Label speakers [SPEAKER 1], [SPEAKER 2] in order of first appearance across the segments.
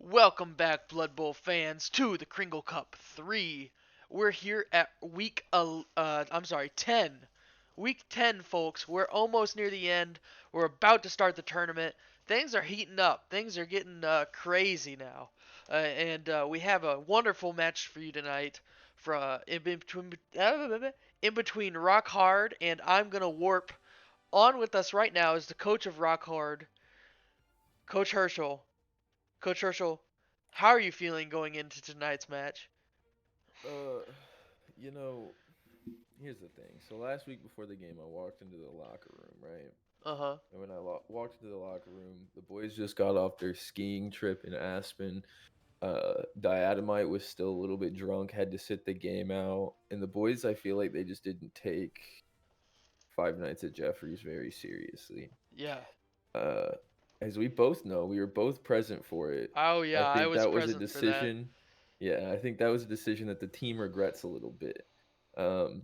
[SPEAKER 1] Welcome back, Blood Bowl fans, to the Kringle Cup 3. We're here at I'm sorry, 10. Week 10, folks. We're almost near the end. We're about to start the tournament. Things are heating up. Things are getting crazy now. And we have a wonderful match for you tonight. In between Rock Hard and I'm Gonna Warp. On with us right now is the coach of Rock Hard, Coach Herschel. Coach Herschel, how are you feeling going into tonight's match?
[SPEAKER 2] Uh, you know, Here's the thing. So last week before the game, I walked into the locker room, right?
[SPEAKER 1] Uh huh.
[SPEAKER 2] And when I walked into the locker room, the boys just got off their skiing trip in Aspen. Diatomite was still a little bit drunk, had to sit the game out, and the boys, I feel like they just didn't take Five Nights at Jeffrey's very seriously.
[SPEAKER 1] Yeah.
[SPEAKER 2] Uh, as we both know, we were both present for it.
[SPEAKER 1] Oh
[SPEAKER 2] I
[SPEAKER 1] yeah, I
[SPEAKER 2] think
[SPEAKER 1] was
[SPEAKER 2] that was a
[SPEAKER 1] present for that.
[SPEAKER 2] decision. Yeah, I think that was a decision that the team regrets a little bit. Um,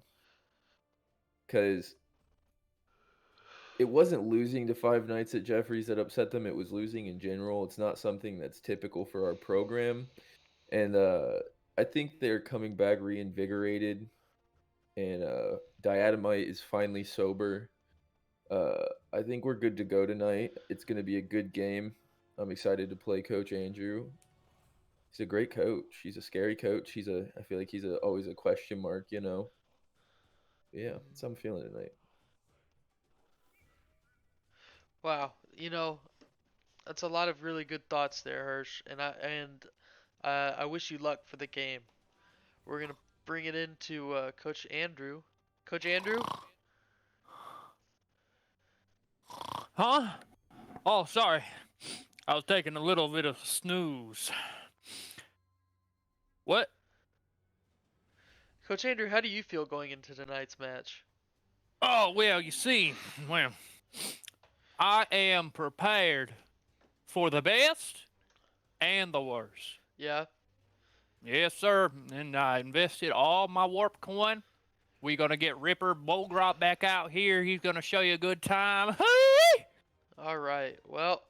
[SPEAKER 2] because it wasn't losing to Five Nights at Jeffrey's that upset them. It was losing in general. It's not something that's typical for our program, and I think they're coming back reinvigorated. And Diatomite is finally sober. I think we're good to go tonight. It's going to be a good game. I'm excited to play Coach Andrew. He's a great coach. He's a scary coach. I feel like he's always a question mark. But yeah, that's how I'm feeling tonight.
[SPEAKER 1] Wow, that's a lot of really good thoughts there, Hirsch, and I wish you luck for the game. We're gonna bring it into Coach Andrew. Coach Andrew.
[SPEAKER 3] Huh? Oh, sorry. I was taking a little bit of snooze. What?
[SPEAKER 1] Coach Andrew, how do you feel going into tonight's match?
[SPEAKER 3] Oh, well, you see, well, I am prepared for the best and the worst.
[SPEAKER 1] Yeah.
[SPEAKER 3] Yes, sir. And I invested all my warp coin. We gonna get Ripper Bogrot back out here. He's gonna show you a good time.
[SPEAKER 1] All right. Well,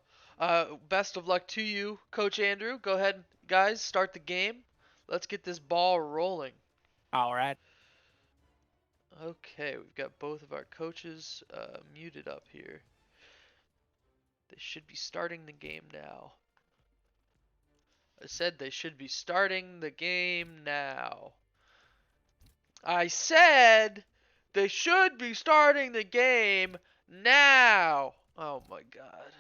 [SPEAKER 1] best of luck to you, Coach Andrew. Go ahead, guys. Start the game. Let's get this ball rolling.
[SPEAKER 3] All right.
[SPEAKER 1] Okay, we've got both of our coaches muted up here. They should be starting the game now. I said they should be starting the game now. I said they should be starting the game now. Oh my god.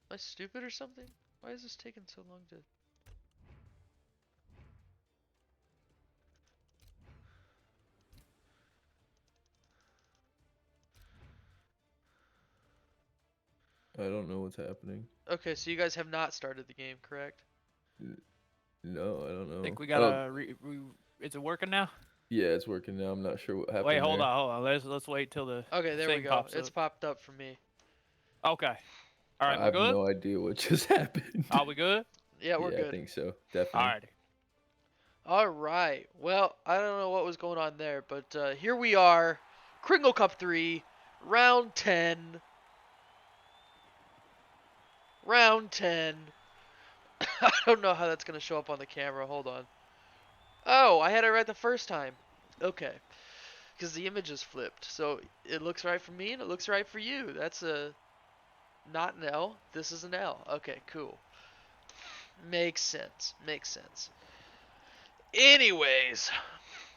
[SPEAKER 1] Am I stupid or something? Why is this taking so long to...
[SPEAKER 2] I don't know what's happening.
[SPEAKER 1] Okay, so you guys have not started the game, correct?
[SPEAKER 2] N- No, I don't know.
[SPEAKER 3] Think we
[SPEAKER 2] Oh,
[SPEAKER 3] gotta. Is it working now?
[SPEAKER 2] yeah, it's working now. I'm not sure what
[SPEAKER 3] Wait,
[SPEAKER 2] happened
[SPEAKER 3] hold
[SPEAKER 2] there.
[SPEAKER 3] on, hold on. Let's wait till the
[SPEAKER 1] Okay, there we
[SPEAKER 3] thing
[SPEAKER 1] go.
[SPEAKER 3] pops
[SPEAKER 1] It's
[SPEAKER 3] up.
[SPEAKER 1] popped up for me.
[SPEAKER 3] Okay. All right,
[SPEAKER 2] I
[SPEAKER 3] we
[SPEAKER 2] have
[SPEAKER 3] good?
[SPEAKER 2] no idea what just happened.
[SPEAKER 3] Are we good?
[SPEAKER 1] Yeah, we're
[SPEAKER 2] Yeah, I
[SPEAKER 1] good.
[SPEAKER 2] think so.
[SPEAKER 3] All
[SPEAKER 2] Definitely.
[SPEAKER 3] righty.
[SPEAKER 1] All right. Well, I don't know what was going on there, but here we are. Kringle Cup 3, round 10. Round 10. I don't know how that's going to show up on the camera. Hold on. Oh, I had it right the first time. Okay. Because the image is flipped. So it looks right for me and it looks right for you. That's a not an L. This is an L. Okay, cool. Makes sense. Makes sense. Anyways,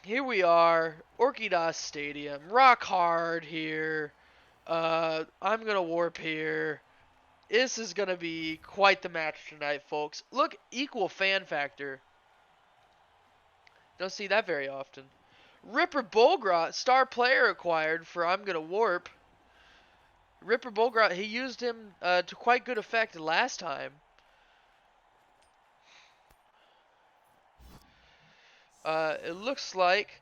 [SPEAKER 1] here we are. Orkidos Stadium. Rock hard here. I'm gonna warp here. This is gonna be quite the match tonight, folks. Look, equal fan factor. Don't see that very often. Ripper Bolgrot, star player acquired for I'm Gonna Warp. Ripper Bolgrot, he used him to quite good effect last time. It looks like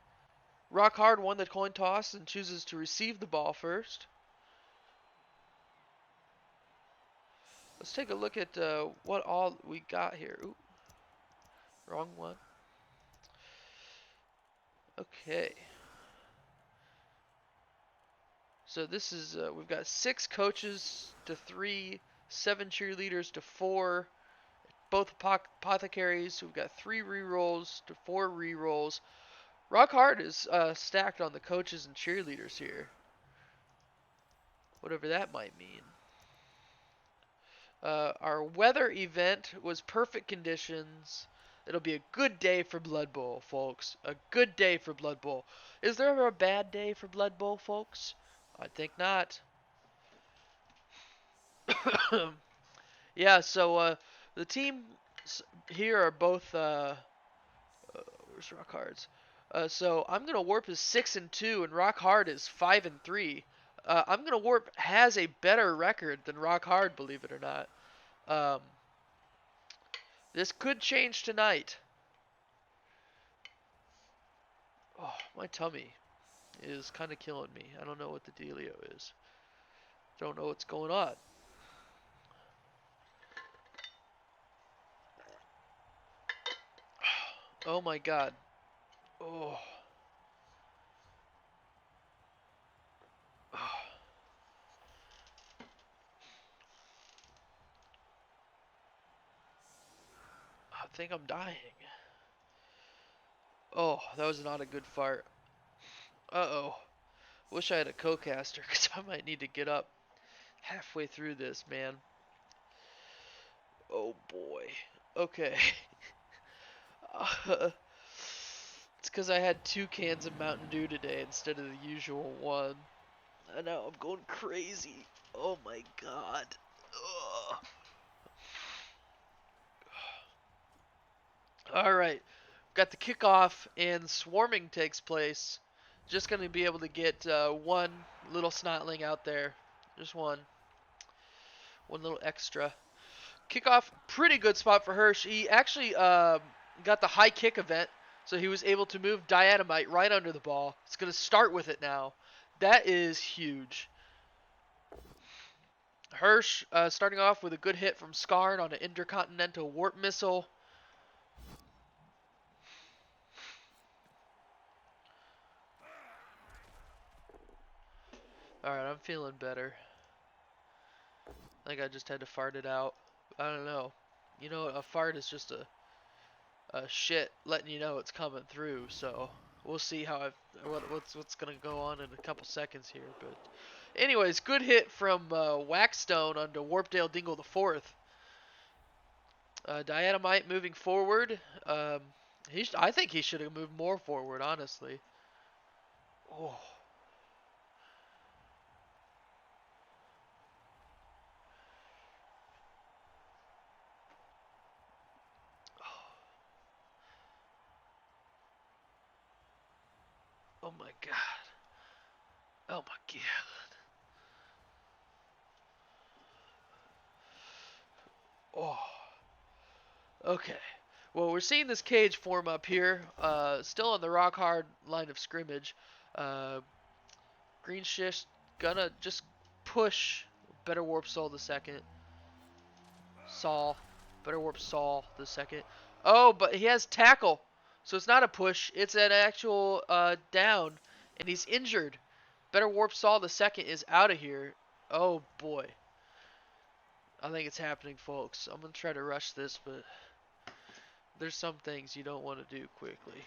[SPEAKER 1] Rockhard won the coin toss and chooses to receive the ball first. Let's take a look at what all we got here. Ooh, wrong one. Okay. So this is we've got 6 coaches to 3, 7 cheerleaders to 4, both apothecaries. We've got 3 rerolls to 4 rerolls. Rock Hard is stacked on the coaches and cheerleaders here. Whatever that might mean. Our weather event was perfect conditions. It'll be a good day for Blood Bowl, folks. A good day for Blood Bowl. Is there ever a bad day for Blood Bowl, folks? I think not. Yeah, so the teams here are both where's Rock Hard's? So I'm gonna warp is 6-2 and Rock Hard is 5-3. I'm gonna warp has a better record than Rock Hard, believe it or not. Um, this could change tonight. Oh, my tummy is kind of killing me. I don't know what the dealio is. Don't know what's going on. Oh my god. Oh. Oh. I think I'm dying. Oh, that was not a good fart. Uh-oh. Wish I had a co-caster, because I might need to get up halfway through this, man. Oh boy. Okay. It's because I had 2 cans of Mountain Dew today instead of the usual one. I know, I'm going crazy. Oh my god. Ugh. Alright. Got the kickoff and swarming takes place. Just going to be able to get one little snotling out there. Just one. One little extra. Kickoff, pretty good spot for Hirsch. He actually got the high kick event, so he was able to move Dynamite right under the ball. It's going to start with it now. That is huge. Hirsch starting off with a good hit from Skarn on an intercontinental warp missile. Alright, I'm feeling better. I think I just had to fart it out. I don't know. You know, a fart is just a shit letting you know it's coming through. So we'll see how what's gonna go on in a couple seconds here. But anyways, good hit from Waxstone onto Warpdale Dingle the Fourth. Dynamite moving forward. I think he should have moved more forward, honestly. Oh. Oh my god. Oh my god. Oh. Okay. Well, we're seeing this cage form up here. Still on the rock hard line of scrimmage. Green Shish gonna just push Better Warp Soul the second. Saul. Better Warp Saul the second. Oh, but he has tackle. So it's not a push. It's an actual down. And he's injured. Better Warp Saul the second is out of here. Oh boy. I think it's happening, folks. I'm going to try to rush this, but there's some things you don't want to do quickly.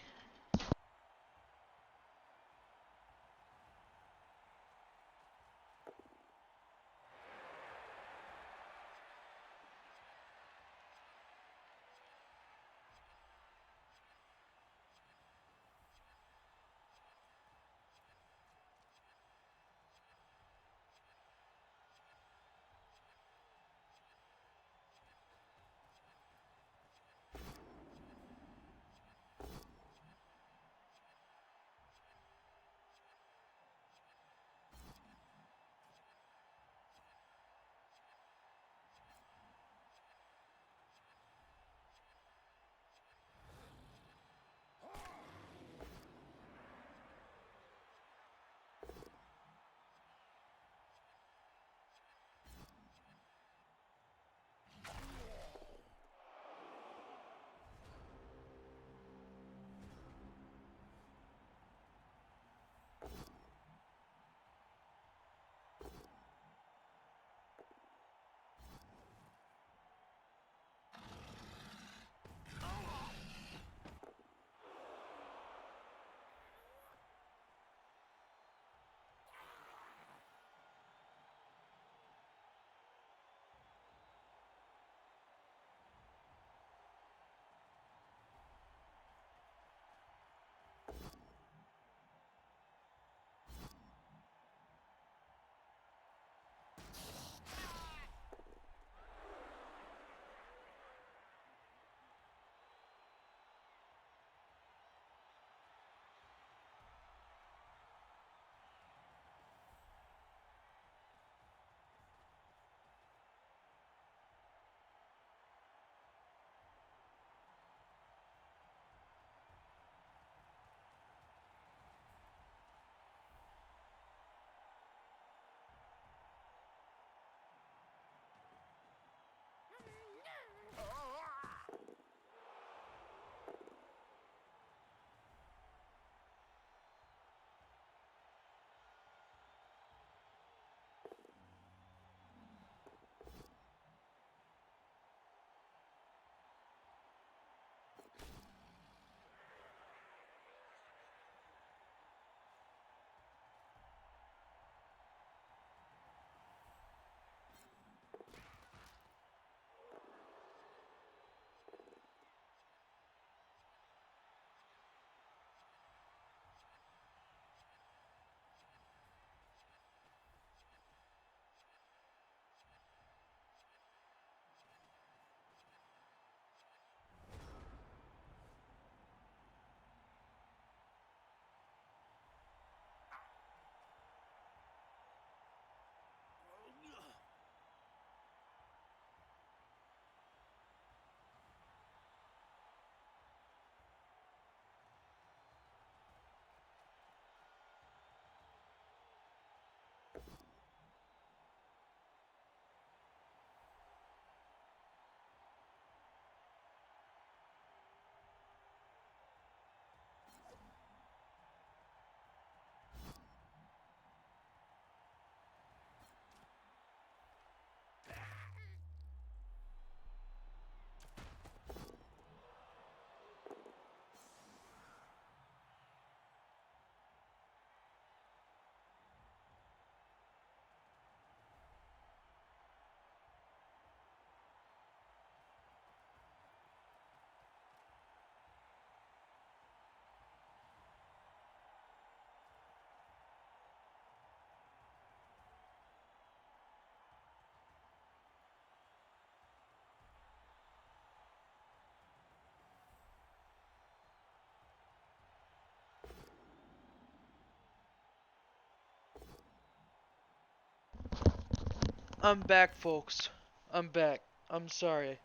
[SPEAKER 1] I'm back, folks. I'm back. I'm sorry.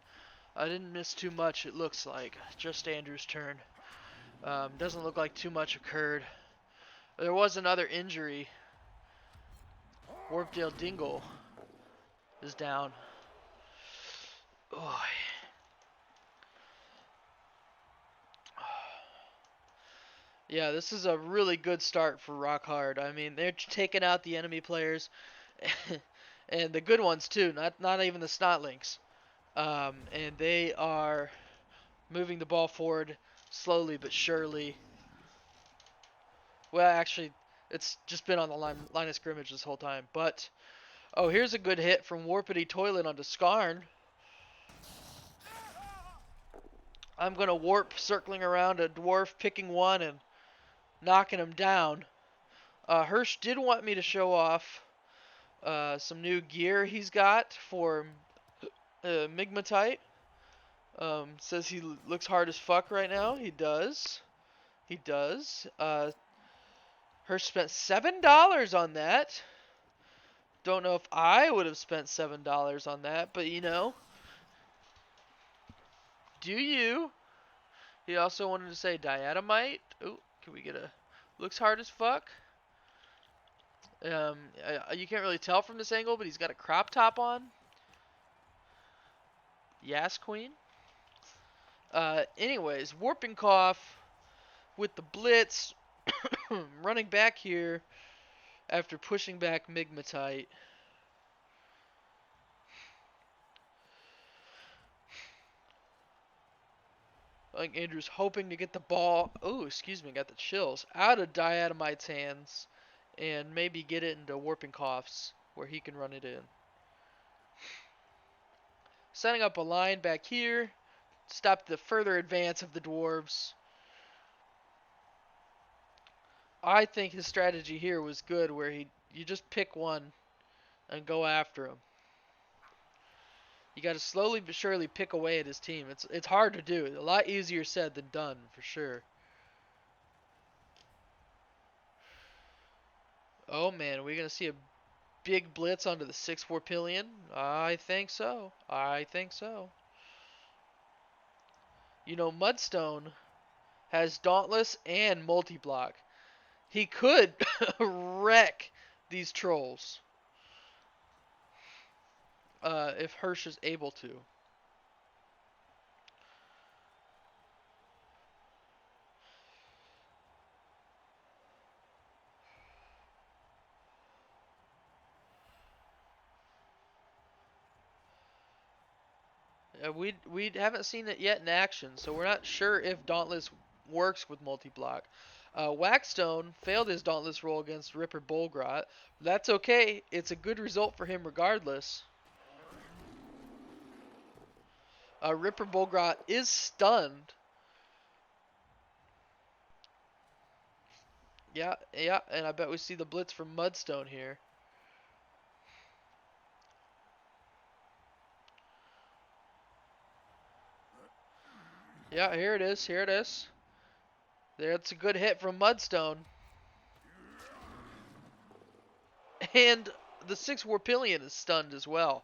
[SPEAKER 1] I didn't miss too much, it looks like. Just Andrew's turn. Doesn't look like too much occurred. There was another injury. Warpdale Dingle is down. Oh. Yeah, this is a really good start for Rock Hard. I mean, they're taking out the enemy players, and the good ones too. Not even the Snotlinks. And they are moving the ball forward slowly but surely. Well, actually, it's just been on the line of scrimmage this whole time. But oh, here's a good hit from Warpity Toilet onto Skarn. I'm gonna warp, circling around a dwarf, picking one and knocking him down. Hirsch did want me to show off some new gear he's got for Migmatite. Says he looks hard as fuck right now. He does. He does. Hirsch spent $7 on that. Don't know if I would have spent $7 on that, but you know, do you? He also wanted to say diatomite. Oh, can we get a? Looks hard as fuck. You can't really tell from this angle, but he's got a crop top on. Yas Queen. Anyways, Warping Cough with the blitz, running back here after pushing back Migmatite. I think Andrew's hoping to get the ball, oh, excuse me, got the chills, out of Diatomite's hands and maybe get it into Warping Cough's where he can run it in. Setting up a line back here, stop the further advance of the dwarves. I think his strategy here was good where you just pick one and go after him. You got to slowly but surely pick away at his team. It's hard to do. A lot easier said than done, for sure. Oh man, are we gonna see a big blitz onto the 6-4 pillion? I think so. I think so. You know, Mudstone has Dauntless and Multi-Block. He could wreck these trolls if Hirsch is able to. We haven't seen it yet in action, so we're not sure if Dauntless works with multi-block. Waxstone failed his Dauntless roll against Ripper Bolgrot. That's okay. It's a good result for him regardless. Ripper Bolgrot is stunned. Yeah, and I bet we see the blitz from Mudstone here. Yeah, here it is. Here it is. That's a good hit from Mudstone. And the 6-4 pillion is stunned as well.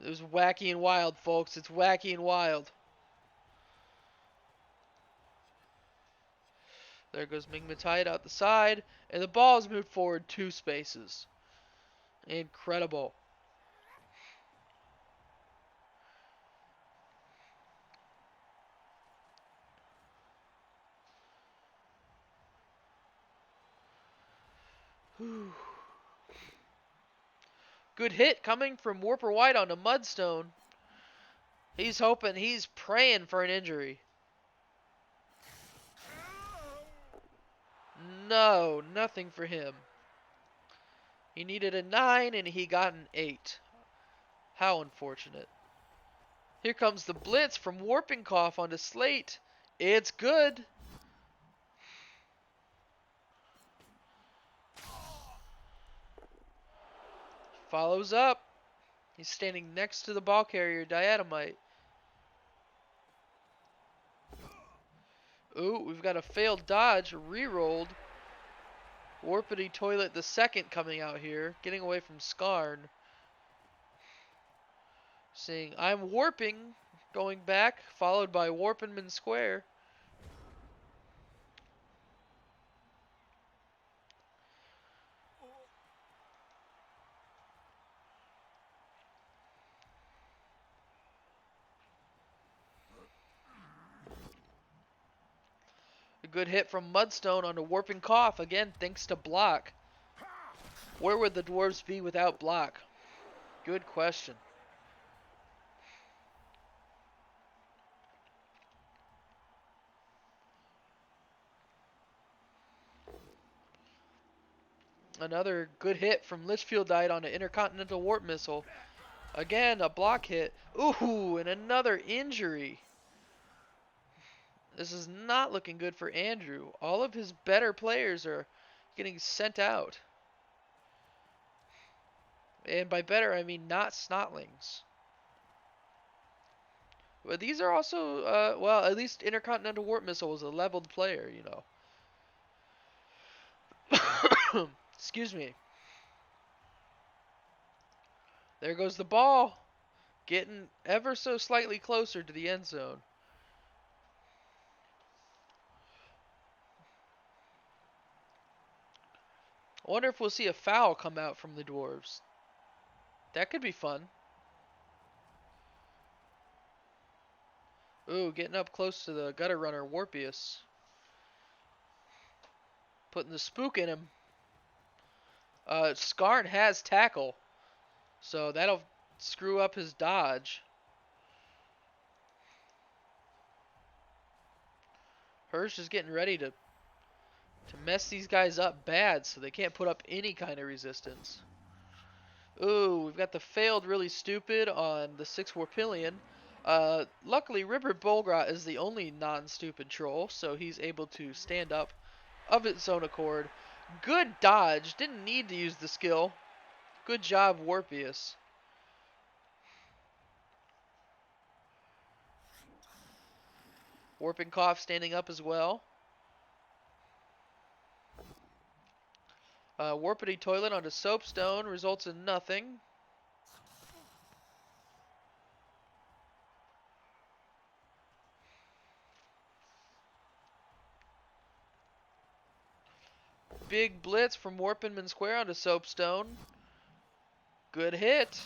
[SPEAKER 1] It was wacky and wild, folks. It's wacky and wild. There goes Migmatite out the side. And the ball has moved forward 2 spaces. Incredible. Whew. Good hit coming from Warper White onto Mudstone. He's hoping, he's praying for an injury. No, nothing for him. He needed a 9 and he got an 8. How unfortunate. Here comes the blitz from Warping Cough onto Slate. It's good. Follows up. He's standing next to the ball carrier, Diatomite. Ooh, we've got a failed dodge, re-rolled. Warpity Toilet the second coming out here, getting away from Skarn. Seeing I'm warping, going back, followed by Warpenman Square. A good hit from Mudstone on a Warping Cough, again thanks to block. Where would the dwarves be without block? Good question. Another good hit from Litchfieldite on an Intercontinental Warp Missile. Again, a block hit. Ooh, and another injury. This is not looking good for Andrew. All of his better players are getting sent out. And by better, I mean not Snotlings. But these are also, well, at least Intercontinental Warp Missile was a leveled player, you know. Excuse me. There goes the ball. Getting ever so slightly closer to the end zone. I wonder if we'll see a foul come out from the Dwarves. That could be fun. Ooh, getting up close to the gutter runner, Warpius. Putting the spook in him. Skarn has tackle, so that'll screw up his dodge. Hirsch is getting ready to mess these guys up bad so they can't put up any kind of resistance. Ooh, we've got the failed really stupid on the 6 Warpillion. Luckily, Ripper Bolgrot is the only non-stupid troll, so he's able to stand up of its own accord. Good dodge, didn't need to use the skill. Good job, Warpius. Warping Cough standing up as well. Warpity Toilet onto Soapstone results in nothing. Big blitz from Warpenman Square onto Soapstone. Good hit.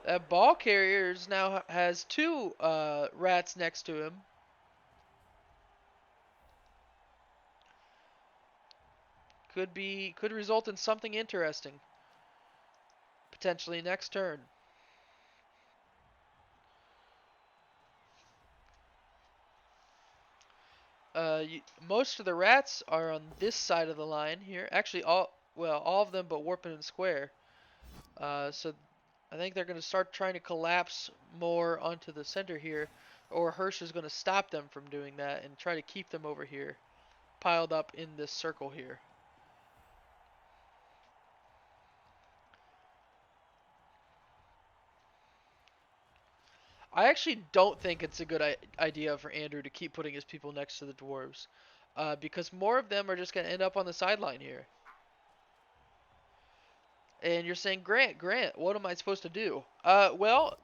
[SPEAKER 1] That ball carrier now has 2 rats next to him. Could result in something interesting. Potentially next turn. Most of the rats are on this side of the line here. Actually, all of them but Warpenman Square. So I think they're going to start trying to collapse more onto the center here, or Hirsch is going to stop them from doing that and try to keep them over here, piled up in this circle here. I actually don't think it's a good idea for Andrew to keep putting his people next to the dwarves, because more of them are just going to end up on the sideline here. And you're saying, Grant, what am I supposed to do? Well,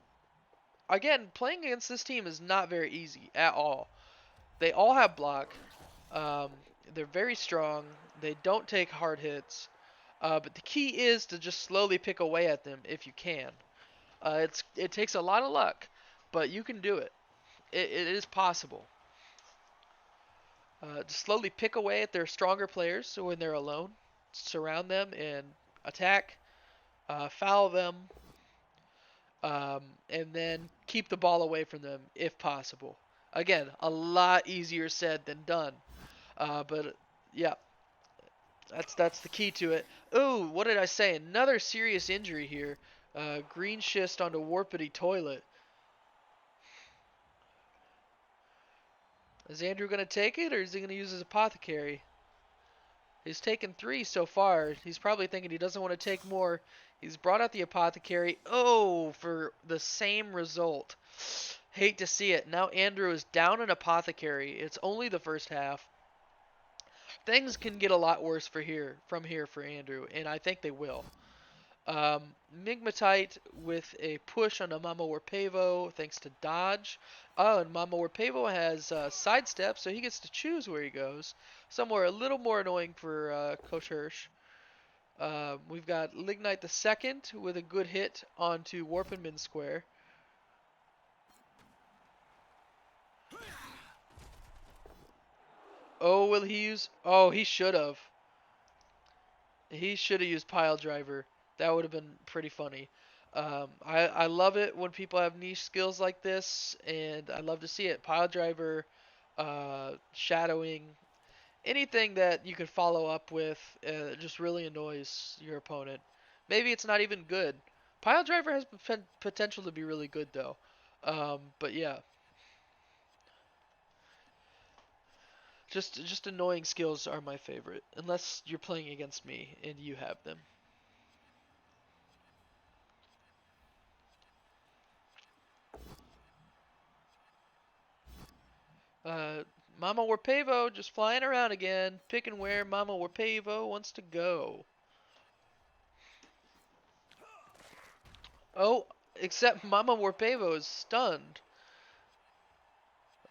[SPEAKER 1] again, playing against this team is not very easy at all. They all have block. They're very strong. They don't take hard hits. But the key is to just slowly pick away at them if you can. It takes a lot of luck, but you can do it. It is possible. To slowly pick away at their stronger players so when they're alone. Surround them and attack. Foul them. And then keep the ball away from them if possible. Again, a lot easier said than done. But yeah, that's the key to it. Oh, what did I say? Another serious injury here. Green schist onto Warpity Toilet. Is Andrew going to take it, or is he going to use his Apothecary? He's taken 3 so far. He's probably thinking he doesn't want to take more. He's brought out the Apothecary. Oh, for the same result. Hate to see it. Now Andrew is down an Apothecary. It's only the first half. Things can get a lot worse from here for Andrew, and I think they will. Migmatite with a push on a Mama Warpavo thanks to dodge. Oh, and Mama Warpavo has sidestep, so he gets to choose where he goes. Somewhere a little more annoying for Coach Hirsch. We've got Lignite the second with a good hit onto Warpenman Square. Oh, will he use? Oh, he should have. He should have used Pile Driver. That would have been pretty funny. I love it when people have niche skills like this, and I love to see it. Pile Driver, shadowing, anything that you could follow up with just really annoys your opponent. Maybe it's not even good. Pile Driver has potential to be really good though. But yeah, just annoying skills are my favorite, unless you're playing against me and you have them. Mama Warpavo just flying around again, picking where Mama Warpavo wants to go. Oh, except Mama Warpavo is stunned.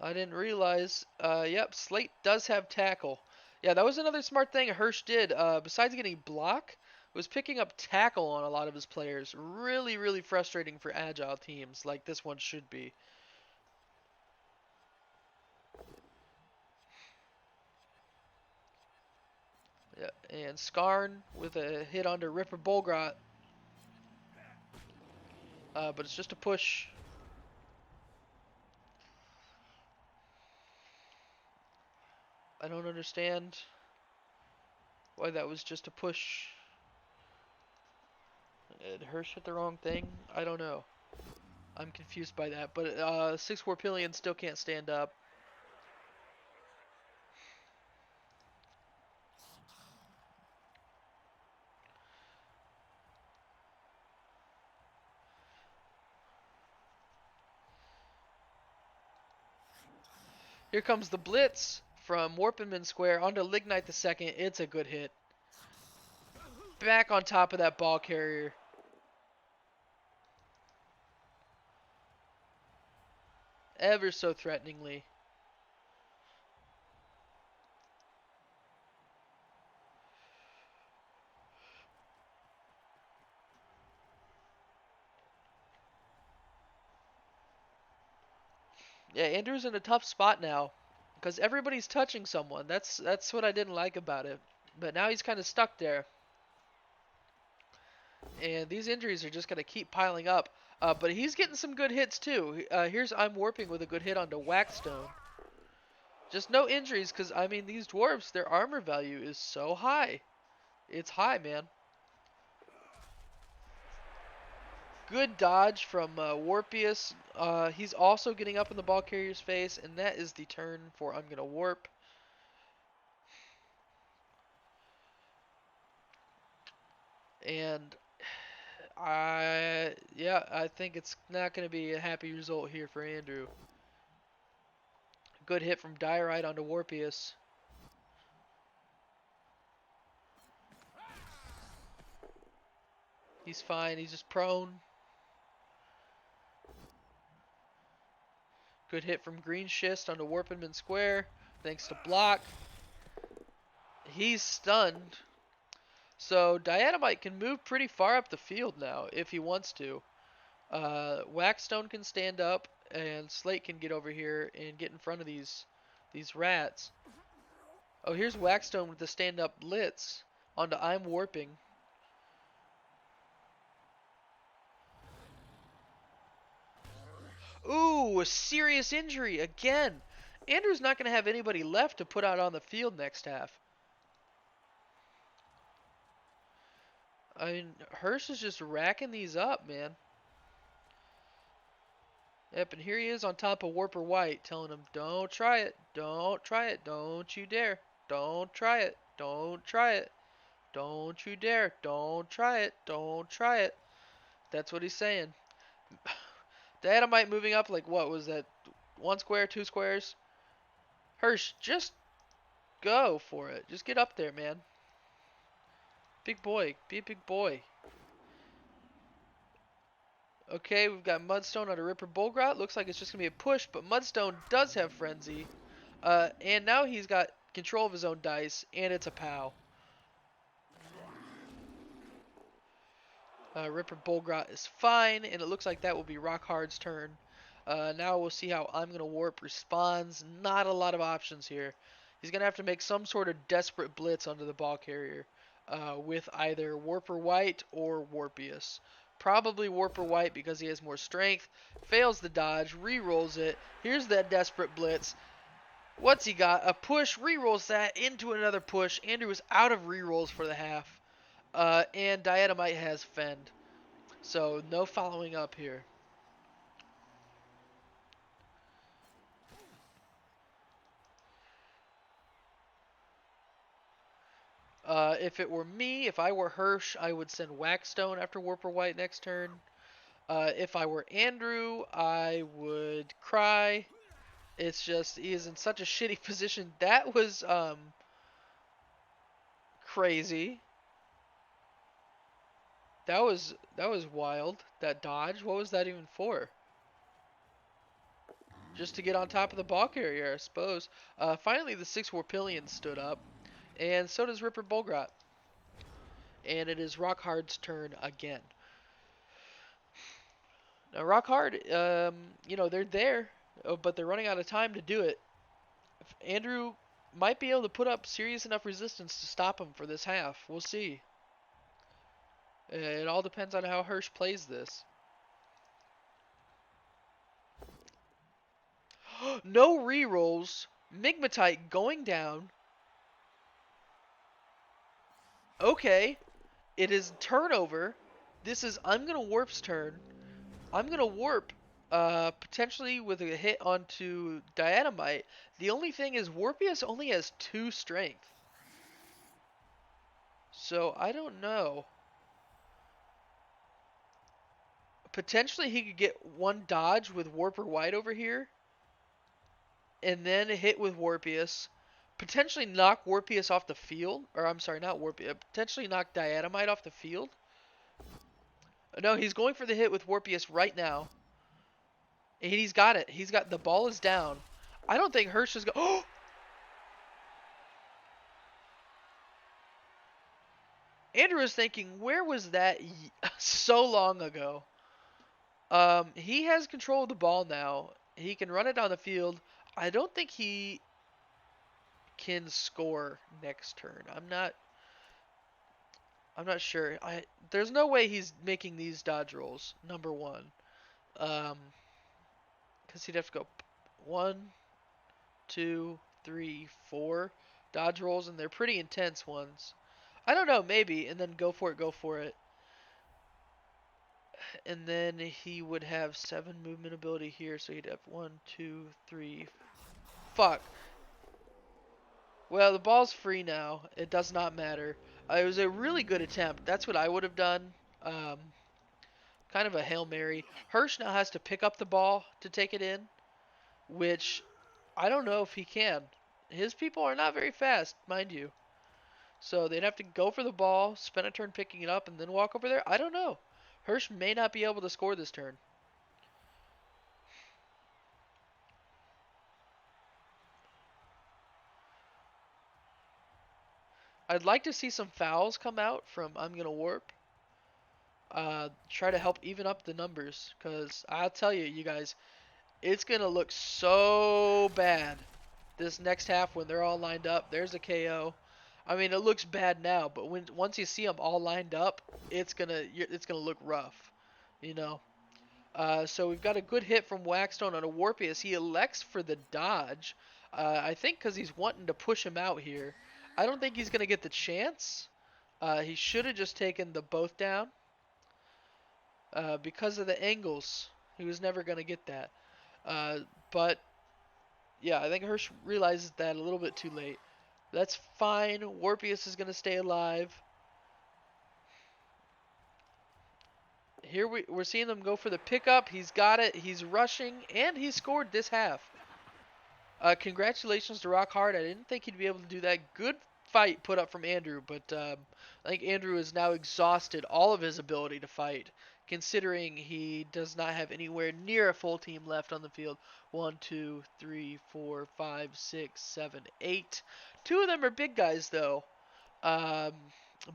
[SPEAKER 1] I didn't realize. Yep, Slate does have tackle. Yeah, that was another smart thing Hirsch did. Besides getting block, was picking up tackle on a lot of his players. Really, really frustrating for agile teams like this one should be. Yeah, and Skarn with a hit onto Ripper Bolgrot. But it's just a push. I don't understand why that was just a push. Did Hirsch hit the wrong thing? I don't know. I'm confused by that. But 6 Warpillion still can't stand up. Here comes the Blitz from Warpenman Square onto Lignite the second. It's a good hit. Back on top of that ball carrier. Ever so threateningly. Yeah, Andrew's in a tough spot now. Because everybody's touching someone. That's what I didn't like about it. But now he's kind of stuck there. And these injuries are just going to keep piling up. But he's getting some good hits too. Here's I'm Warping with a good hit onto Waxstone. Just no injuries because, I mean, these dwarves, their armor value is so high. It's high, man. Good dodge from Warpius. He's also getting up in the ball carrier's face, and that is the turn for I'm going to warp. And I think it's not going to be a happy result here for Andrew. Good hit from Diorite onto Warpius. He's fine. He's just prone. Good hit from Green Schist onto Warpenman Square. Thanks to block. He's stunned. So Diatomite can move pretty far up the field now if he wants to. Waxstone can stand up, and Slate can get over here and get in front of these rats. Oh, here's Waxstone with the stand-up blitz onto I'm Warping. Ooh, a serious injury again. Andrew's not going to have anybody left to put out on the field next half. I mean, Hirsch is just racking these up, man. Yep, and here he is on top of Warper White, telling him, don't try it, don't try it, don't you dare, don't try it, don't try it, don't you dare, don't try it, don't try it. That's what he's saying. Dynamite moving up like, what was that, 1 square, 2 squares? Hirsch, just go for it. Just get up there, man. Big boy, be a big boy. Okay, we've got Mudstone on a Ripper Bullgrot. Looks like it's just going to be a push, but Mudstone does have Frenzy. And now he's got control of his own dice, and it's a POW. Ripper Bullgrot is fine, and it looks like that will be Rock Hard's turn. Now we'll see how I'm going to Warp responds. Not a lot of options here. He's going to have to make some sort of desperate blitz onto the ball carrier with either Warper White or Warpius. Probably Warper White because he has more strength. Fails the dodge, re-rolls it. Here's that desperate blitz. What's he got? A push, re-rolls that into another push. Andrew is out of re-rolls for the half. And Diatomite has Fend. So no following up here. If it were me, if I were Hirsch, I would send Waxstone after Warper White next turn. If I were Andrew, I would cry. It's just he is in such a shitty position. That was crazy. That was wild. That dodge. What was that even for? Just to get on top of the ball carrier, I suppose. Finally, the 6 Warpillions stood up, and so does Ripper Bullgrot. And it is Rockhard's turn again. Now, Rockhard, they're there, but they're running out of time to do it. Andrew might be able to put up serious enough resistance to stop him for this half. We'll see. It all depends on how Hirsch plays this. No rerolls. Migmatite going down. Okay. It is turnover. This is I'm going to Warp's turn. I'm going to Warp potentially with a hit onto Diatomite. The only thing is Warpius only has 2 strength. So I don't know. Potentially he could get 1 dodge with Warper White over here. And then a hit with Warpius. Potentially knock Warpius off the field. Or I'm sorry, not Warpius. Potentially knock Diatomite off the field. No, he's going for the hit with Warpius right now. And he's got it. He's got the ball is down. I don't think Hirsch is going. Oh! Andrew is thinking, where was that so long ago? He has control of the ball now. He can run it down the field. I don't think he can score next turn. I'm not sure. There's no way he's making these dodge rolls. Number 1. Because he'd have to go 1, 2, 3, 4 dodge rolls, and they're pretty intense ones. I don't know, maybe, and then go for it, go for it. And then he would have 7 movement ability here, so he'd have 1, 2, 3. Fuck. Well, the ball's free now. It does not matter. It was a really good attempt. That's what I would have done. Kind of a Hail Mary. Hirsch now has to pick up the ball to take it in, which I don't know if he can. His people are not very fast, mind you. So they'd have to go for the ball, spend a turn picking it up, and then walk over there. I don't know. Hirsch may not be able to score this turn. I'd like to see some fouls come out from I'm going to Warp. Try to help even up the numbers. Because I'll tell you, you guys, it's going to look so bad this next half when they're all lined up. There's a KO. I mean, it looks bad now, but once you see them all lined up, it's gonna look rough, you know. So we've got a good hit from Waxstone on a Warpius. He elects for the dodge. I think because he's wanting to push him out here. I don't think he's gonna get the chance. He should have just taken the both down. Because of the angles, he was never gonna get that. But yeah, I think Hirsch realizes that a little bit too late. That's fine. Warpius is going to stay alive. Here we're seeing them go for the pickup. He's got it. He's rushing, and he scored this half. Congratulations to Rockhard. I didn't think he'd be able to do that. Good fight put up from Andrew, but I think Andrew has now exhausted all of his ability to fight. considering he does not have anywhere near a full team left on the field. 1, 2, 3, 4, 5, 6, 7, 8. Two of them are big guys, though. Um,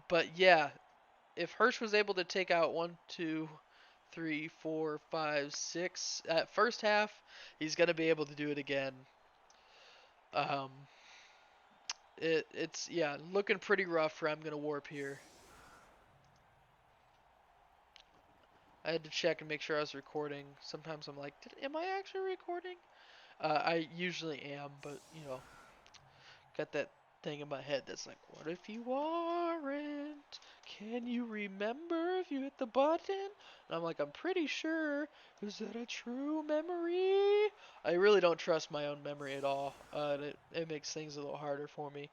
[SPEAKER 1] but yeah, if Hirsch was able to take out 1, 2, 3, 4, 5, 6 at first half, he's gonna be able to do it again. Um, it's yeah, looking pretty rough for I'm gonna warp here. I had to check and make sure I was recording. Sometimes I'm like, am I actually recording? I usually am, but you know, got that thing in my head that's like, what if you aren't? Can you remember if you hit the button? And I'm like, I'm pretty sure. Is that a true memory? I really don't trust my own memory at all. It makes things a little harder for me.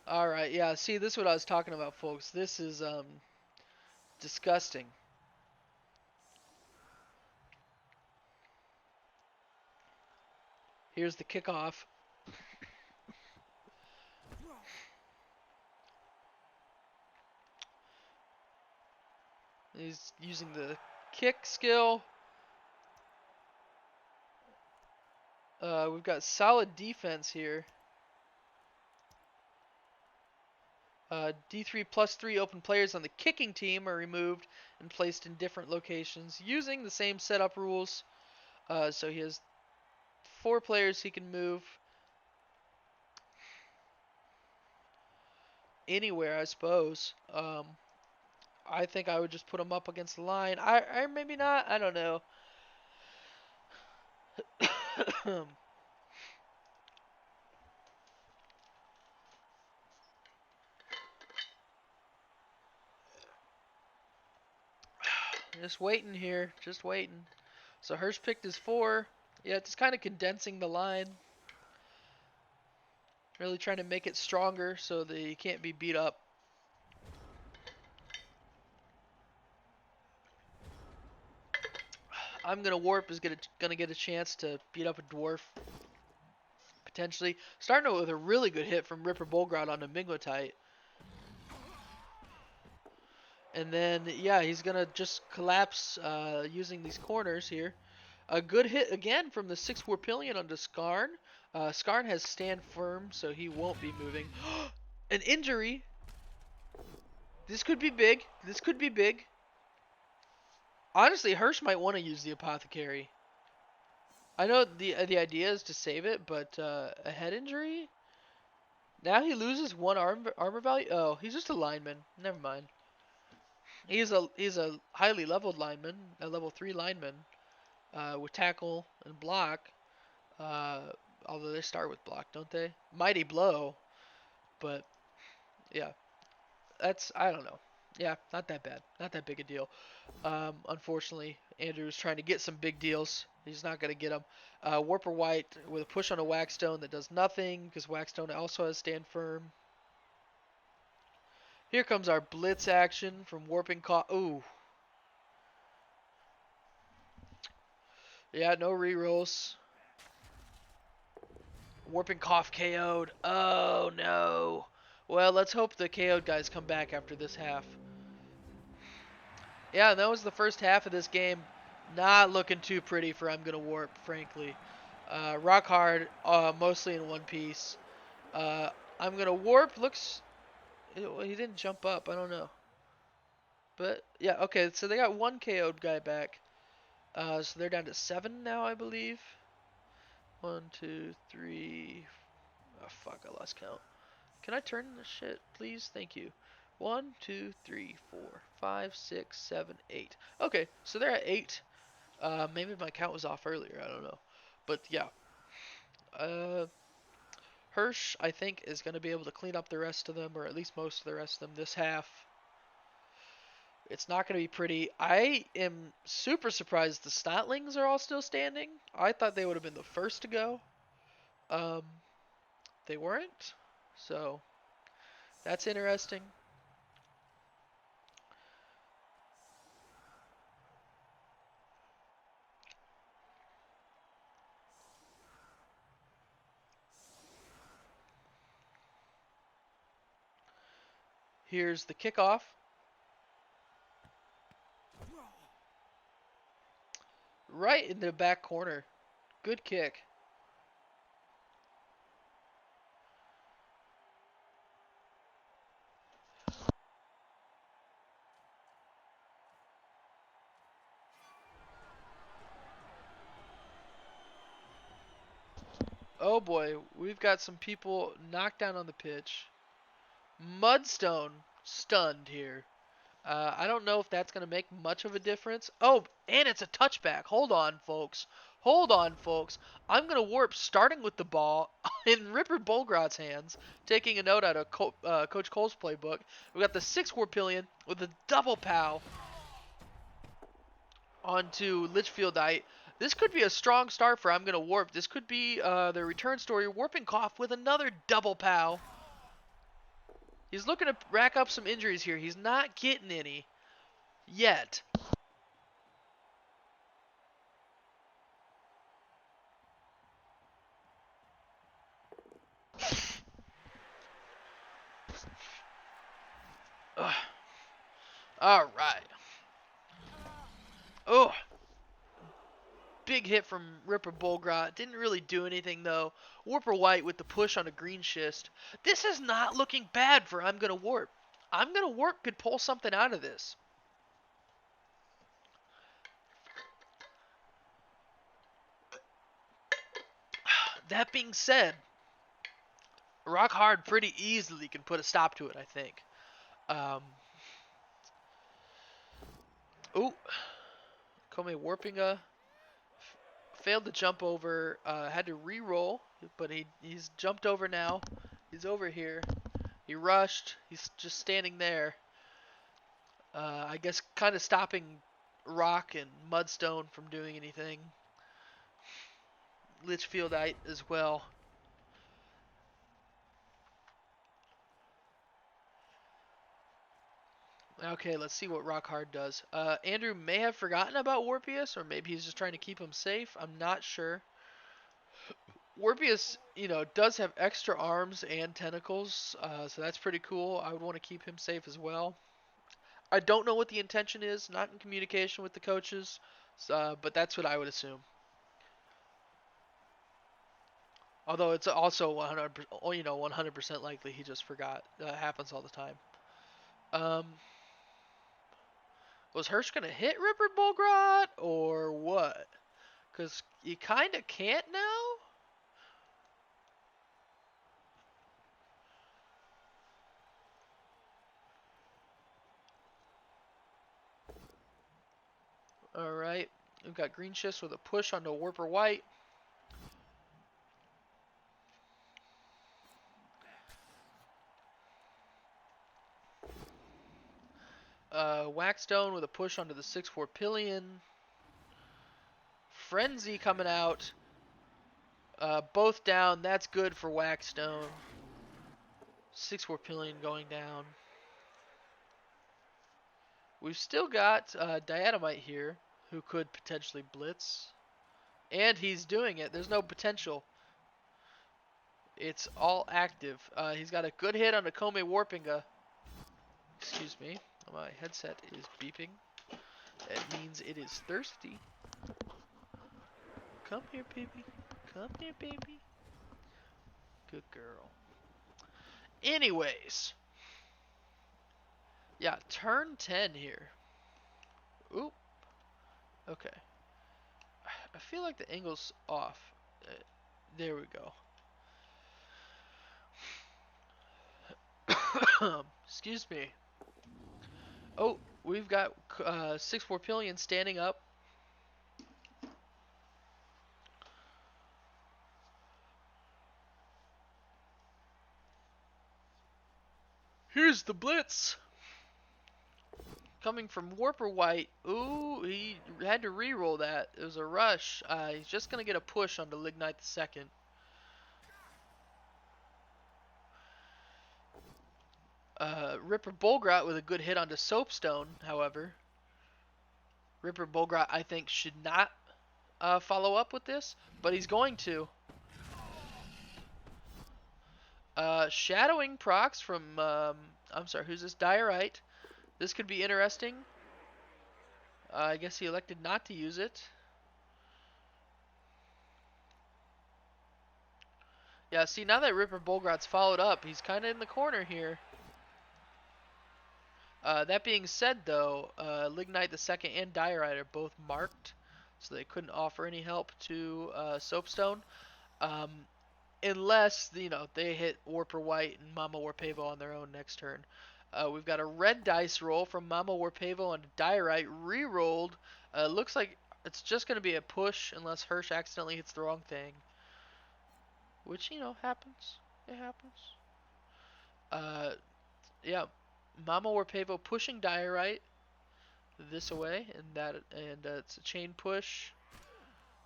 [SPEAKER 1] All right, yeah. See, this is what I was talking about, folks. This is disgusting. Here's the kickoff. He's using the kick skill. We've got solid defense here. D3 plus 3 open players on the kicking team are removed and placed in different locations using the same setup rules. So he has 4 players he can move anywhere, I suppose. I think I would just put him up against the line. I maybe not. I don't know. Just waiting here. Just waiting. So Hirsch picked his 4. Yeah, it's kind of condensing the line. Really trying to make it stronger so that he can't be beat up. I'm gonna warp is gonna get a chance to beat up a dwarf. Potentially. Starting with a really good hit from Ripper Bolgrot on the Migmatite. And then, yeah, he's going to just collapse using these corners here. A good hit again from the 6 Warpillion onto Skarn. Skarn has stand firm, so he won't be moving. An injury. This could be big. This could be big. Honestly, Hirsch might want to use the Apothecary. I know the idea is to save it, but a head injury? Now he loses 1 armor value? Oh, he's just a lineman. Never mind. He's a highly leveled lineman, a level 3 lineman, with tackle and block. Uh, Although they start with block, don't they? Mighty blow, but yeah, I don't know. Yeah, not that bad, not that big a deal. Unfortunately, Andrew's trying to get some big deals. He's not gonna get them. Warper White with a push on a Waxstone that does nothing because Waxstone also has stand firm. Here comes our blitz action from Warping Cough. Ooh. Yeah, no rerolls. Warping Cough KO'd. Oh no. Well, let's hope the KO'd guys come back after this half. Yeah, that was the first half of this game. Not looking too pretty for I'm Gonna Warp, frankly. Rock hard, mostly in one piece. Uh, I'm Gonna Warp looks... He didn't jump up, I don't know. But, yeah, okay, so they got 1 KO'd guy back. So they're down to 7 now, I believe. 1, 2, 3... Oh, fuck, I lost count. Can I turn this shit, please? Thank you. 1, 2, 3, 4, 5, 6, 7, 8. Okay, so they're at 8. Maybe my count was off earlier. I don't know. But yeah. Hirsch, I think, is going to be able to clean up the rest of them, or at least most of the rest of them this half. It's not going to be pretty. I am super surprised the Snatlings are all still standing. I thought they would have been the first to go. They weren't. So, that's interesting. Here's the kickoff. Right in the back corner. Good kick. Oh boy, we've got some people knocked down on the pitch. Mudstone stunned here. I don't know if that's going to make much of a difference. Oh, and it's a touchback. Hold on, folks. Hold on, folks. I'm going to warp starting with the ball in Ripper Bolgrat's hands, taking a note out of Coach Cole's playbook. We got the 6 Warpillion with a double pow onto Litchfieldite. This could be a strong start for I'm going to warp. This could be the return story Warping Cough with another double pow. He's looking to rack up some injuries here. He's not getting any yet. All right. Oh, big hit from Ripper Bolgrot. Didn't really do anything though. Warper White with the push on a green schist. This is not looking bad for I'm Gonna Warp. I'm Gonna Warp could pull something out of this. That being said, Rock Hard pretty easily can put a stop to it, I think. Ooh. Kome warping failed to jump over, had to re-roll, but he's jumped over now. He's over here. He rushed. He's just standing there. I guess kind of stopping Rock and Mudstone from doing anything. Litchfieldite as well. Okay, let's see what Rockhard does. Andrew may have forgotten about Warpius, or maybe he's just trying to keep him safe. I'm not sure. Warpius, does have extra arms and tentacles, so that's pretty cool. I would want to keep him safe as well. I don't know what the intention is, not in communication with the coaches, but that's what I would assume. Although it's also 100% likely he just forgot. That happens all the time. Was Hirsch going to hit Ripper Bolgrot or what? Because you kind of can't now? Alright. We've got Green Schist with a push onto Warper White. Waxstone with a push onto the 6 Warpillion. Frenzy coming out. Both down. That's good for Waxstone. 6 Warpillion going down. We've still got Diatomite here, who could potentially blitz. And he's doing it. There's no potential. It's all active. He's got a good hit on the Kome Warpinga. Excuse me. My headset is beeping. That means it is thirsty. Come here, baby. Come here, baby. Good girl. Anyways. Yeah, turn 10 here. Oop. Okay. I feel like the angle's off. There we go. Excuse me. Oh, we've got 6 Warpillion standing up. Here's the blitz. Coming from Warper White. Ooh, he had to re-roll that. It was a rush. He's just going to get a push onto Lignite the second. Ripper Bolgrot with a good hit onto Soapstone, however. Ripper Bolgrot, I think, should not follow up with this, but he's going to. Shadowing procs from I'm sorry, who's this? Diorite. This could be interesting. I guess he elected not to use it. Yeah, see, now that Ripper Bolgrot's followed up, he's kind of in the corner here. That being said, though, Lignite the Second and Diorite are both marked, so they couldn't offer any help to Soapstone. Um, unless, they hit Warper White and Mama Warpavo on their own next turn. We've got a red dice roll from Mama Warpavo and Diorite re-rolled. Looks like it's just going to be a push unless Hirsch accidentally hits the wrong thing. Which, happens. It happens. Yeah, Mama Warpavo pushing Diorite this away, and it's a chain push,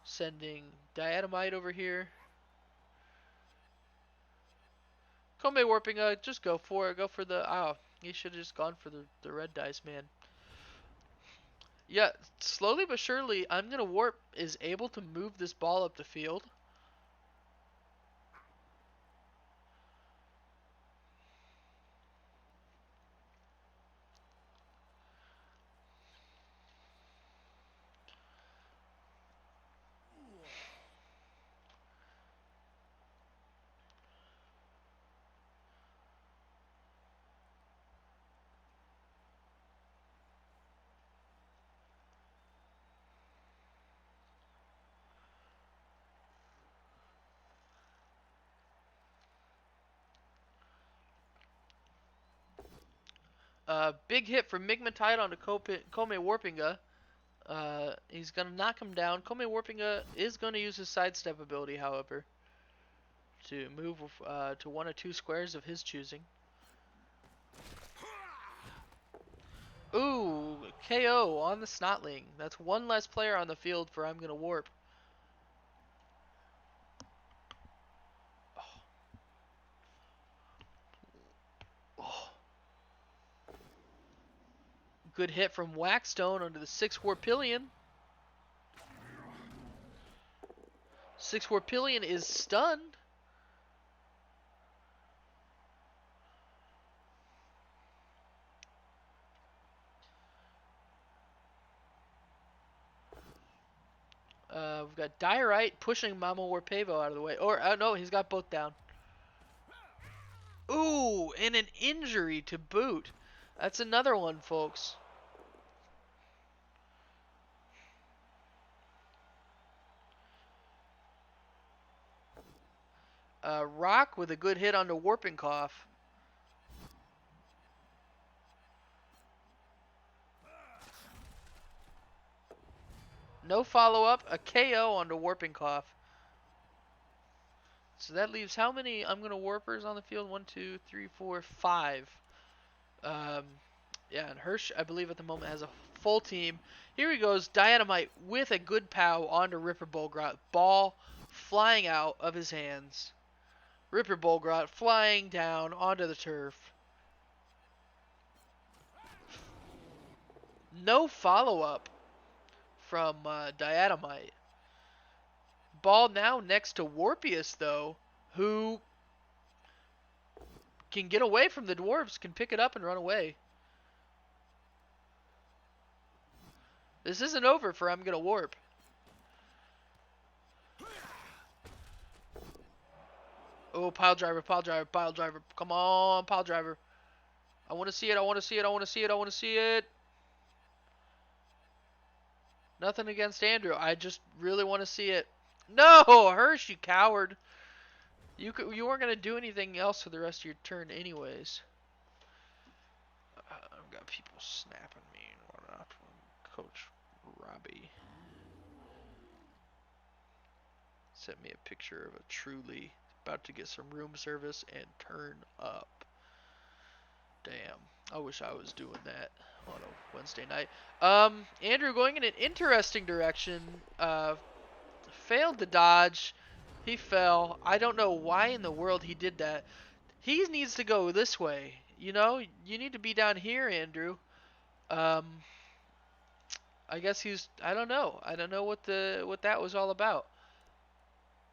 [SPEAKER 1] sending Diatomite over here. Kome Warping, just go for it. Go for the... Oh, he should have just gone for the red dice, man. Yeah, slowly but surely, I'm going to Warp is able to move this ball up the field. Big hit from Migmatide onto Kome Warpinga. He's going to knock him down. Kome Warpinga is going to use his sidestep ability, however, to move to one or two squares of his choosing. Ooh, KO on the Snotling. That's one less player on the field for I'm going to Warp. Oh. Oh. Good hit from Waxstone onto the 6 Warpillion. 6 Warpillion is stunned. We've got Diorite pushing Mama Warpavo out of the way. Or, no, he's got both down. Ooh, and an injury to boot. That's another one, folks. Rock with a good hit onto Warping Cough. No follow-up, a KO onto Warping Cough. So that leaves how many I'm going to Warpers on the field? 1, 2, 3, 4, 5. Yeah, and Hirsch, I believe at the moment, has a full team. Here he goes, Dynamite with a good pow onto Ripper Bolgrot. Ball flying out of his hands. Ripper Bolgrot flying down onto the turf. No follow-up from Diatomite. Ball now next to Warpius, though, who can get away from the dwarves, can pick it up and run away. This isn't over for I'm gonna Warp. Oh, pile driver, pile driver, pile driver. Come on, pile driver. I want to see it, I want to see it, I want to see it, I want to see it. Nothing against Andrew. I just really want to see it. No, Hirsch, you coward. You weren't going to do anything else for the rest of your turn anyways. I've got people snapping me and whatnot from Coach Robbie. Sent me a picture of a Truly about to get some room service and turn up. Damn, I wish I was doing that on a Wednesday night. Andrew going in an interesting direction. Failed to dodge. He fell. I don't know why in the world he did that. He needs to go this way. You know, you need to be down here, Andrew. I guess I don't know. I don't know what that was all about.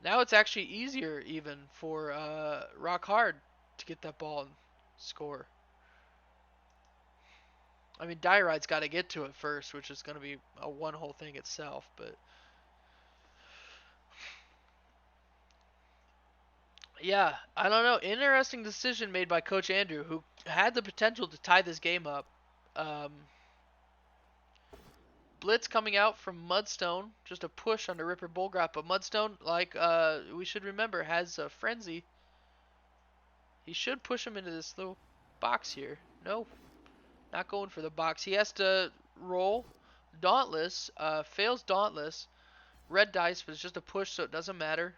[SPEAKER 1] Now it's actually easier even for Rock Hard to get that ball and score. I mean, Diorite's got to get to it first, which is going to be a one whole thing itself, but yeah, I don't know. Interesting decision made by Coach Andrew, who had the potential to tie this game up. Um, Blitz coming out from Mudstone, just a push on the Ripper Bullgrot, but Mudstone, like we should remember, has a frenzy. He should push him into this little box here. No, not going for the box. He has to roll. Dauntless, fails Dauntless. Red dice, but it's just a push, so it doesn't matter.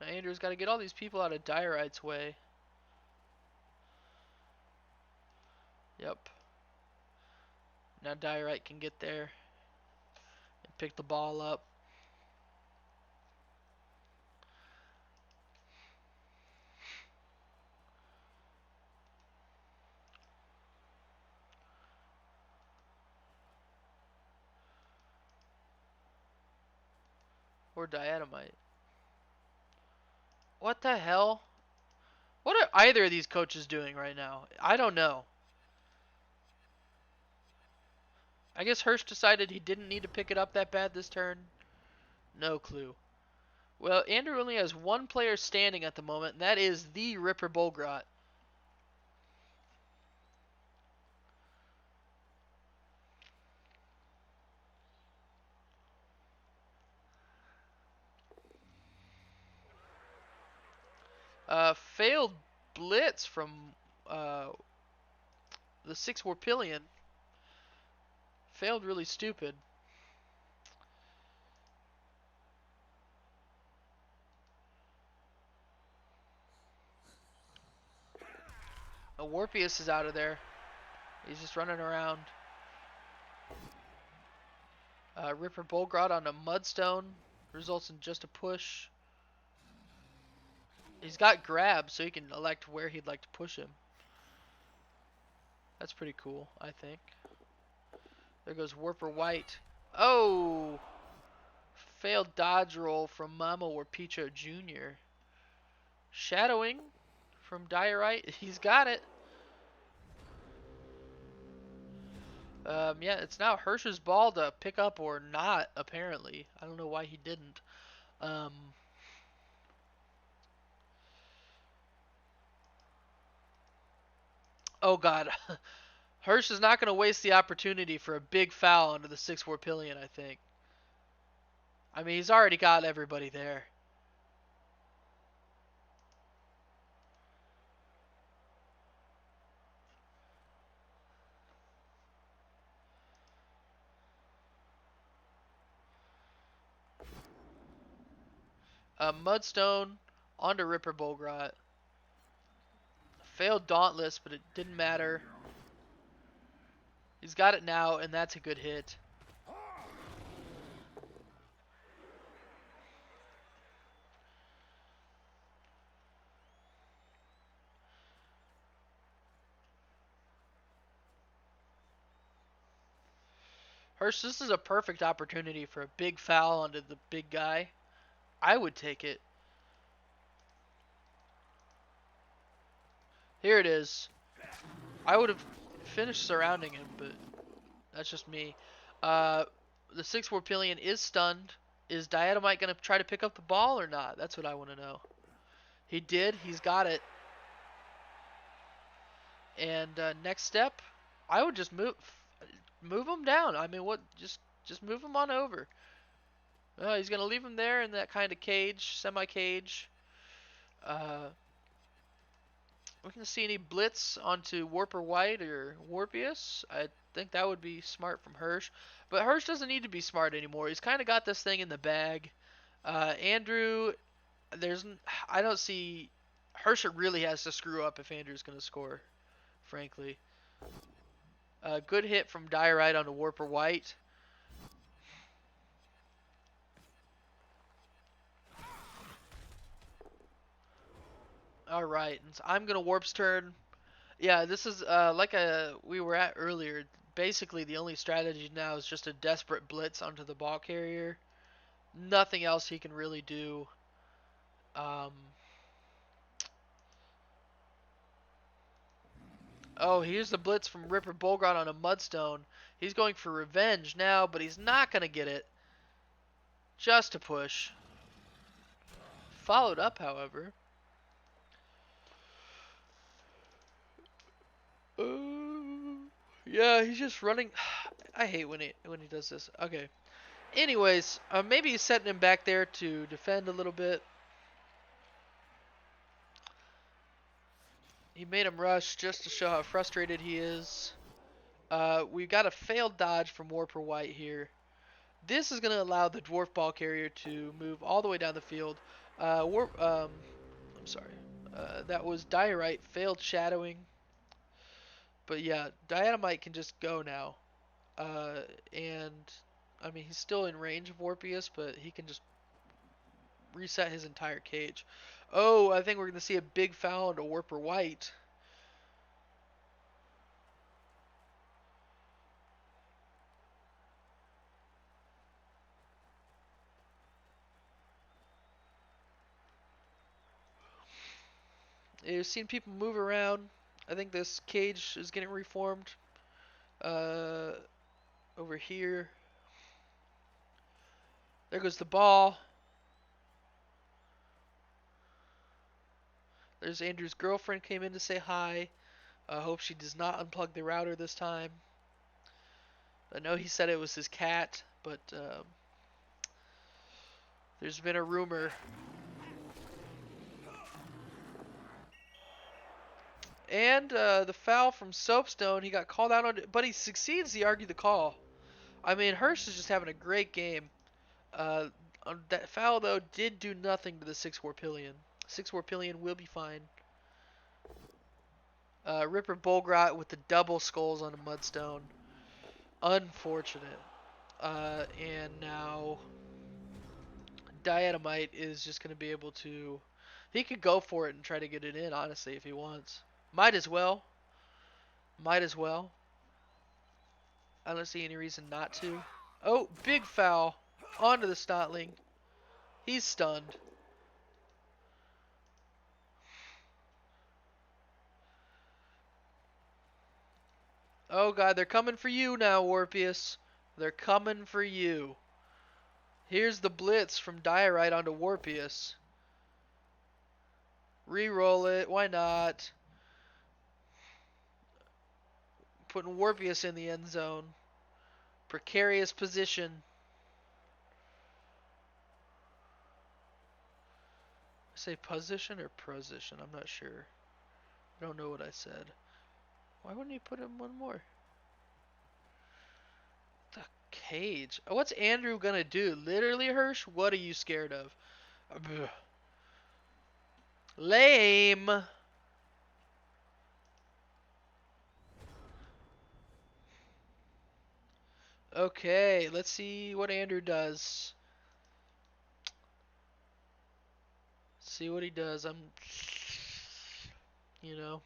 [SPEAKER 1] Now Andrew's got to get all these people out of Diorite's way. Yep. Now Diorite can get there and pick the ball up. Or Diatomite. What the hell? What are either of these coaches doing right now? I don't know. I guess Hirsch decided he didn't need to pick it up that bad this turn. No clue. Well, Andrew only has one player standing at the moment, and that is the Ripper Bullgrot. Failed blitz from the 6 Warpillion. Failed really stupid. Warpius is out of there. He's just running around. Ripper Bullgrot on a Mudstone results in just a push. He's got grab, so he can elect where he'd like to push him. That's pretty cool, I think. There goes Warper White. Oh! Failed dodge roll from Mama Warpicho Jr. Shadowing from Diorite. He's got it. Yeah, it's now Hirsch's ball to pick up or not, apparently. I don't know why he didn't. Oh, God. Hirsch is not going to waste the opportunity for a big foul under the 6 Warpillion, I think. I mean, he's already got everybody there. Mudstone onto Ripper Bullgrot. Failed Dauntless, but it didn't matter. He's got it now, and that's a good hit. Hirsch, this is a perfect opportunity for a big foul onto the big guy. I would take it. Here it is. I would have finished surrounding him, but that's just me. The 6 Warpillion is stunned. Is Diatomite going to try to pick up the ball or not? That's what I want to know. He did. He's got it. And next step, I would just move him down. I mean, what? Just move him on over. He's going to leave him there in that kind of cage, semi-cage. We can see any blitz onto Warper White or Warpius. I think that would be smart from Hirsch. But Hirsch doesn't need to be smart anymore. He's kind of got this thing in the bag. Andrew, I don't see... Hirsch really has to screw up if Andrew's going to score, frankly. Good hit from Diorite onto Warper White. Alright, so I'm going to Warp's turn. Yeah, this is like we were at earlier. basically the only strategy now is just a desperate blitz onto the ball carrier. Nothing else he can really do. Um, oh, here's the blitz from Ripper Bolgrot on a Mudstone. He's going for revenge now, but he's not going to get it. Just a push. Followed up, however. Yeah, he's just running. I hate when he does this. Okay. Anyways, maybe he's setting him back there to defend a little bit. He made him rush just to show how frustrated he is. We got a failed dodge from Warper White here. This is going to allow the dwarf ball carrier to move all the way down the field. I'm sorry. That was Diorite failed shadowing. But yeah, Dynamite can just go now. And I mean, he's still in range of Warpius, but he can just reset his entire cage. Oh, I think we're going to see a big foul into Warper White. You've seen people move around. I think this cage is getting reformed. Over here. There goes the ball. There's Andrew's girlfriend came in to say hi. I hope she does not unplug the router this time. I know he said it was his cat, but there's been a rumor. And the foul from Soapstone, he got called out on it, but he succeeds to argue the call. I mean, Hirsch is just having a great game. That foul, though, did do nothing to the 6-4 Pillion. 6-4 Pillion will be fine. Ripper Bolgrot with the double skulls on a Mudstone. Unfortunate. And now Dynamite is just going to be able to... He could go for it and try to get it in, honestly, if he wants. Might as well. Might as well. I don't see any reason not to. Oh, big foul. Onto the Snotling. He's stunned. Oh god, they're coming for you now, Warpius. They're coming for you. Here's the blitz from Diorite onto Warpius. Reroll it, why not? Putting Warpius in the end zone. Precarious position. I say position or position? I'm not sure. I don't know what I said. Why wouldn't he put in one more? The cage. What's Andrew gonna do? Literally, Hirsch? What are you scared of? Lame. Okay, let's see what Andrew does. See what he does. You know,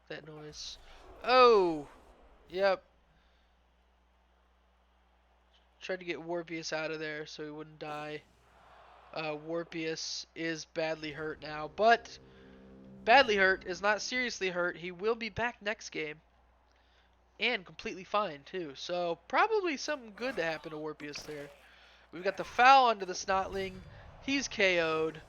[SPEAKER 1] that noise. Oh, yep. Tried to get Warpius out of there so he wouldn't die. Warpius is badly hurt now, but badly hurt is not seriously hurt. He will be back next game. And completely fine, too. So, probably something good to happen to Warpius there. We've got the foul onto the Snotling. He's KO'd.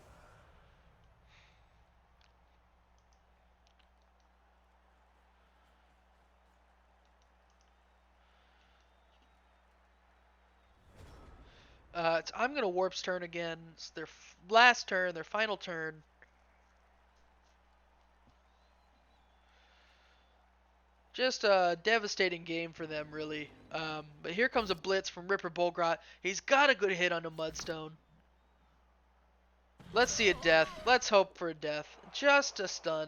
[SPEAKER 1] I'm going to Warp's turn again. It's their last turn, their final turn. Just a devastating game for them, really. But here comes a blitz from Ripper Bolgrot. He's got a good hit on the Mudstone. Let's see a death. Let's hope for a death. Just a stun.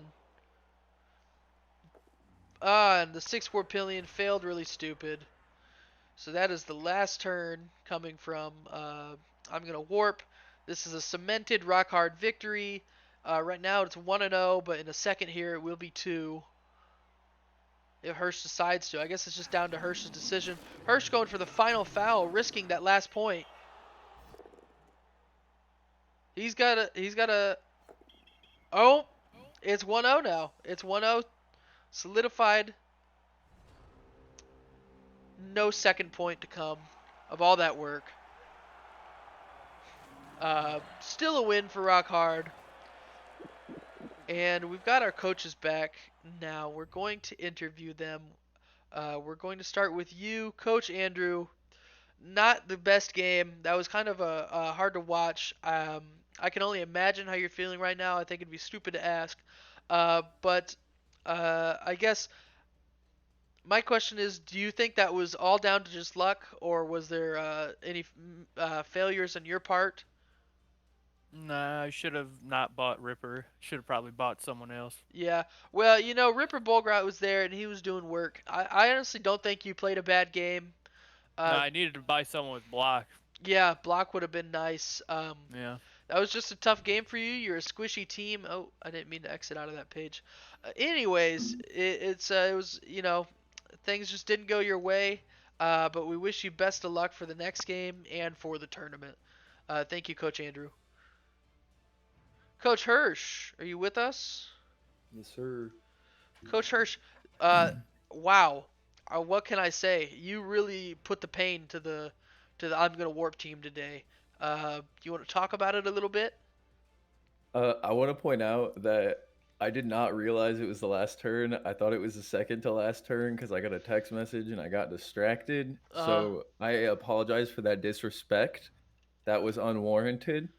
[SPEAKER 1] And the 6-4 Pillion failed really stupid. So that is the last turn coming from... I'm going to Warp. This is a cemented rock hard victory. Right now it's 1-0, but in a second here it will be 2. if Hirsch decides to. I guess it's just down to Hirsch's decision. Hirsch going for the final foul, risking that last point. He's got a oh, it's 1-0 now. It's 1-0 solidified. No second point to come of all that work. Still a win for Rock Hard. And we've got our coaches back now. We're going to interview them. We're going to start with you, Coach Andrew. Not the best game. That was kind of a hard to watch. I can only imagine how you're feeling right now. I think it'd be stupid to ask. But I guess my question is, do you think that was all down to just luck, or was there any failures on your part?
[SPEAKER 3] Nah, I should have not bought Ripper. Should have probably bought someone else.
[SPEAKER 1] Yeah. Well, Ripper Bolgrat was there and he was doing work. I honestly don't think you played a bad game.
[SPEAKER 3] Nah,
[SPEAKER 1] Uh,
[SPEAKER 3] I needed to buy someone with block.
[SPEAKER 1] yeah, block would have been nice.
[SPEAKER 3] Yeah.
[SPEAKER 1] That was just a tough game for you. You're a squishy team. Oh, I didn't mean to exit out of that page. Anyways, it was things just didn't go your way. But we wish you best of luck for the next game and for the tournament. Thank you, Coach Andrew. Coach Hirsch, are you with us?
[SPEAKER 2] Yes, sir.
[SPEAKER 1] Coach Hirsch, uh, wow. What can I say? You really put the pain to the I'm gonna warp team today. Do you want to talk about it a little bit?
[SPEAKER 2] I want to point out that I did not realize it was the last turn. I thought it was the second to last turn because I got a text message and I got distracted.
[SPEAKER 1] Uh,
[SPEAKER 2] So I apologize for that disrespect. That was unwarranted.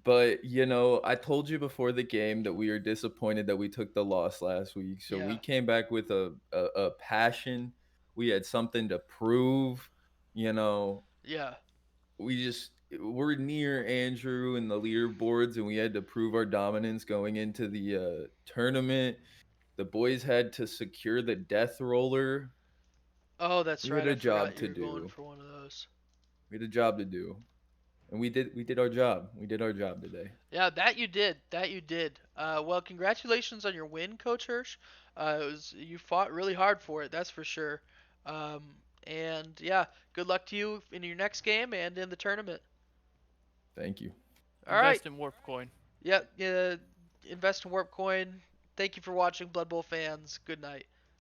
[SPEAKER 2] But, I told you before the game that we were disappointed that we took the loss last week. So
[SPEAKER 1] yeah,
[SPEAKER 2] we came back with a passion. We had something to prove. You know,
[SPEAKER 1] yeah.
[SPEAKER 2] we're near Andrew and the leaderboards, and we had to prove our dominance going into the tournament. The boys had to secure the death roller.
[SPEAKER 1] Oh, that's
[SPEAKER 2] We had
[SPEAKER 1] right. I
[SPEAKER 2] a
[SPEAKER 1] forgot
[SPEAKER 2] job
[SPEAKER 1] you
[SPEAKER 2] to
[SPEAKER 1] were going
[SPEAKER 2] do.
[SPEAKER 1] for one of those.
[SPEAKER 2] We had a job to do, and we did our job. We did our job today.
[SPEAKER 1] Yeah, that you did. That you did. Well, congratulations on your win, Coach Hirsch. You fought really hard for it. That's for sure. Um, and yeah, good luck to you in your next game and in the tournament.
[SPEAKER 2] Thank you.
[SPEAKER 1] All right.
[SPEAKER 3] Invest in Warp Coin.
[SPEAKER 1] Yeah. Invest in Warp Coin. Thank you for watching, Blood Bowl fans. Good night.